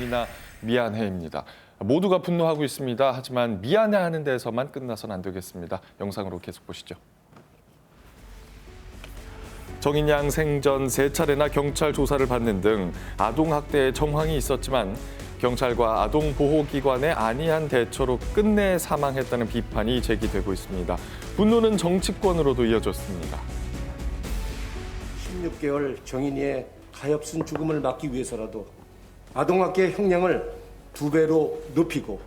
미안이나 미안해입니다. 모두가 분노하고 있습니다. 하지만 미안해하는 데에서만 끝나선 안 되겠습니다. 영상으로 계속 보시죠. 정인 양 생전 3차례나 경찰 조사를 받는 등 아동학대의 정황이 있었지만 경찰과 아동보호기관의 안이한 대처로 끝내 사망했다는 비판이 제기되고 있습니다. 분노는 정치권으로도 이어졌습니다. 16개월 정인이의 가엾은 죽음을 막기 위해서라도 아동학대 형량을 2배로 높이고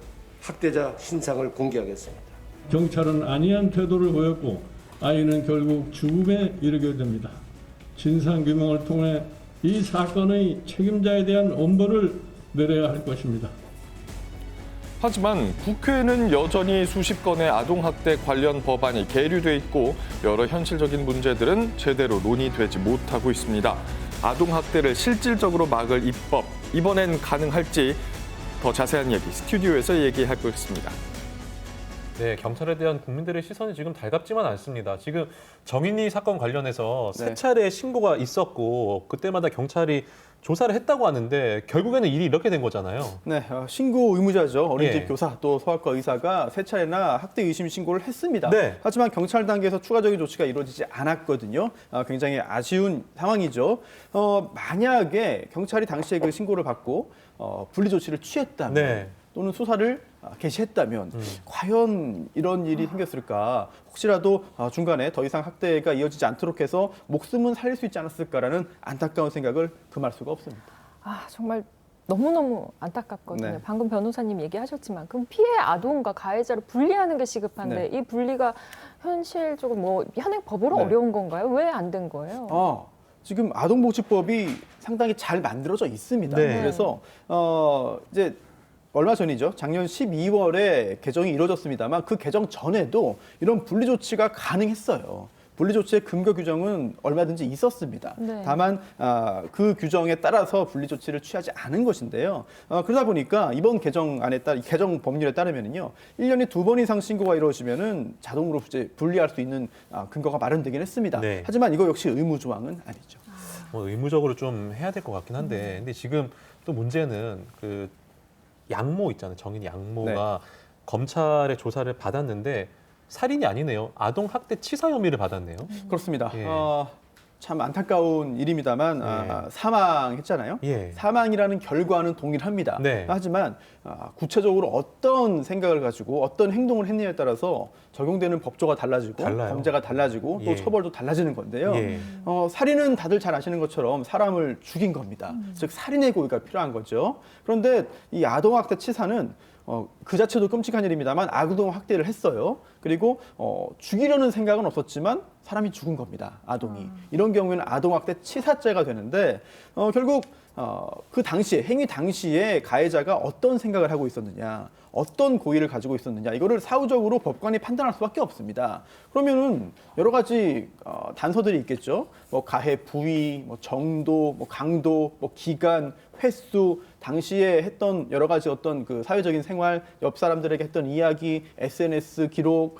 학대자 신상을 공개하겠습니다. 경찰은 안이한 태도를 보였고 아이는 결국 죽음에 이르게 됩니다. 진상규명을 통해 이 사건의 책임자에 대한 엄벌을 내려야 할 것입니다. 하지만 국회에는 여전히 수십 건의 아동학대 관련 법안이 계류돼 있고 여러 현실적인 문제들은 제대로 논의되지 못하고 있습니다. 아동학대를 실질적으로 막을 입법, 이번엔 가능할지 더 자세한 얘기 스튜디오에서 얘기해 보겠습니다. 네, 경찰에 대한 국민들의 시선이 지금 달갑지만 않습니다. 지금 정인이 사건 관련해서 3차례 신고가 있었고 그때마다 경찰이 조사를 했다고 하는데 결국에는 일이 이렇게 된 거잖아요. 네, 신고 의무자죠. 어린이집 예. 교사 또 소아과 의사가 3차례나 학대 의심 신고를 했습니다. 네. 하지만 경찰 단계에서 추가적인 조치가 이루어지지 않았거든요. 굉장히 아쉬운 상황이죠. 만약에 경찰이 당시에 그 신고를 받고 분리 조치를 취했다면 네. 또는 수사를 개시했다면 과연 이런 일이 생겼을까? 혹시라도 중간에 더 이상 학대가 이어지지 않도록 해서 목숨은 살릴 수 있지 않았을까라는 안타까운 생각을 금할 수가 없습니다. 정말 너무너무 안타깝거든요. 네. 방금 변호사님 얘기하셨지만 그럼 피해 아동과 가해자를 분리하는 게 시급한데 이 분리가 현실적으로 현행법으로 어려운 건가요? 왜 안 된 거예요? 지금 아동복지법이 상당히 잘 만들어져 있습니다. 네. 그래서 이제 얼마 전이죠. 작년 12월에 개정이 이루어졌습니다만 그 개정 전에도 이런 분리 조치가 가능했어요. 분리 조치의 근거 규정은 얼마든지 있었습니다. 네. 다만 그 규정에 따라서 분리 조치를 취하지 않은 것인데요. 그러다 보니까 이번 개정안에 개정 법률에 따르면은요, 1년에 2번 이상 신고가 이루어지면은 자동으로 이제 분리할 수 있는 근거가 마련되긴 했습니다. 네. 하지만 이거 역시 의무 조항은 아니죠. 의무적으로 좀 해야 될 것 같긴 한데 근데 지금 또 문제는 그 양모 있잖아요. 정인 양모가 검찰의 조사를 받았는데 살인이 아니네요. 아동학대 치사 혐의를 받았네요. 그렇습니다. 예. 참 안타까운 일입니다만 사망했잖아요. 예. 사망이라는 결과는 동일합니다. 네. 하지만 구체적으로 어떤 생각을 가지고 어떤 행동을 했느냐에 따라서 적용되는 법조가 달라지고 달라요. 범죄가 달라지고 또 예. 처벌도 달라지는 건데요. 예. 살인은 다들 잘 아시는 것처럼 사람을 죽인 겁니다. 즉 살인의 고의가 필요한 거죠. 그런데 이 아동학대 치사는 그 자체도 끔찍한 일입니다만 아동학대를 했어요. 그리고 죽이려는 생각은 없었지만 사람이 죽은 겁니다. 아동이. 이런 경우에는 아동학대 치사죄가 되는데 결국 그 당시에 행위 당시에 가해자가 어떤 생각을 하고 있었느냐, 어떤 고의를 가지고 있었느냐 이거를 사후적으로 법관이 판단할 수밖에 없습니다. 그러면은 여러 가지 단서들이 있겠죠. 가해 부위, 정도, 강도, 기간, 횟수, 당시에 했던 여러 가지 어떤 그 사회적인 생활, 옆 사람들에게 했던 이야기, SNS 기록,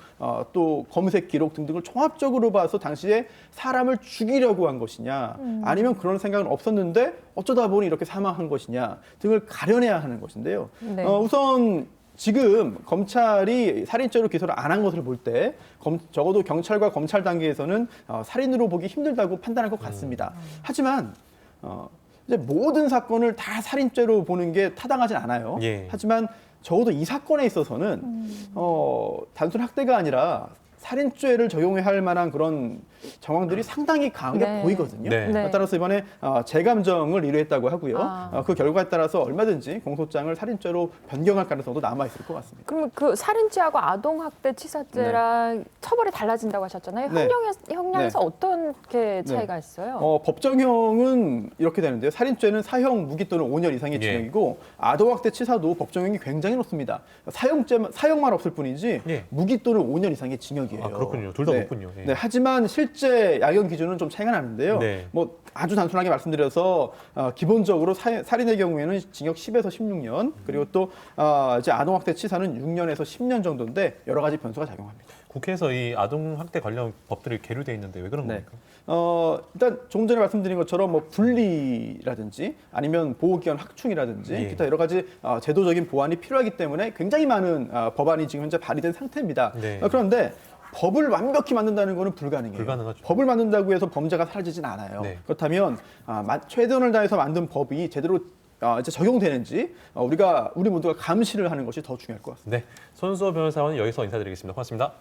또 검색 기록 등등을 종합적으로 봐서 당시에 사람을 죽이려고 한 것이냐, 아니면 그런 생각은 없었는데 어쩌다 보니 이렇게 사망한 것이냐 등을 가려내야 하는 것인데요. 네. 우선 지금 검찰이 살인죄로 기소를 안 한 것을 볼 때 적어도 경찰과 검찰 단계에서는 살인으로 보기 힘들다고 판단할 것 같습니다. 하지만 이제 모든 사건을 다 살인죄로 보는 게 타당하진 않아요. 예. 하지만 적어도 이 사건에 있어서는 단순 학대가 아니라 살인죄를 적용해야 할 만한 그런 정황들이 상당히 강하게 네. 보이거든요. 네. 따라서 이번에 재감정을 의뢰했다고 하고요. 그 결과에 따라서 얼마든지 공소장을 살인죄로 변경할 가능성도 남아 있을 것 같습니다. 그러면 그 살인죄하고 아동학대 치사죄랑 처벌이 달라진다고 하셨잖아요. 네. 형량에서 어떻게 차이가 있어요? 법정형은 이렇게 되는데요. 살인죄는 사형, 무기 또는 5년 이상의 예. 징역이고 아동학대 치사도 법정형이 굉장히 높습니다. 사형만 없을 뿐이지 예. 무기 또는 5년 이상의 징역이에요. 그렇군요. 둘 다 높군요. 예. 네, 하지만 실제 양형 기준은 좀 차이가 나는데요. 네. 아주 단순하게 말씀드려서 기본적으로 살인의 경우에는 징역 10에서 16년 그리고 또 이제 아동학대 치사는 6년에서 10년 정도인데 여러 가지 변수가 작용합니다. 국회에서 이 아동 학대 관련 법들이 계류돼 있는데 왜 그런 네. 겁니까? 일단 조금 전에 말씀드린 것처럼 뭐 분리라든지 아니면 보호기관 확충이라든지 예. 기타 여러 가지 제도적인 보완이 필요하기 때문에 굉장히 많은 법안이 지금 현재 발의된 상태입니다. 네. 그런데 법을 완벽히 만든다는 것은 불가능해요. 불가능하죠. 법을 만든다고 해서 범죄가 사라지진 않아요. 네. 그렇다면 최선을 다해서 만든 법이 제대로 이제 적용되는지 우리 모두가 감시를 하는 것이 더 중요할 것 같습니다. 네, 손수호 변호사와는 여기서 인사드리겠습니다. 고맙습니다.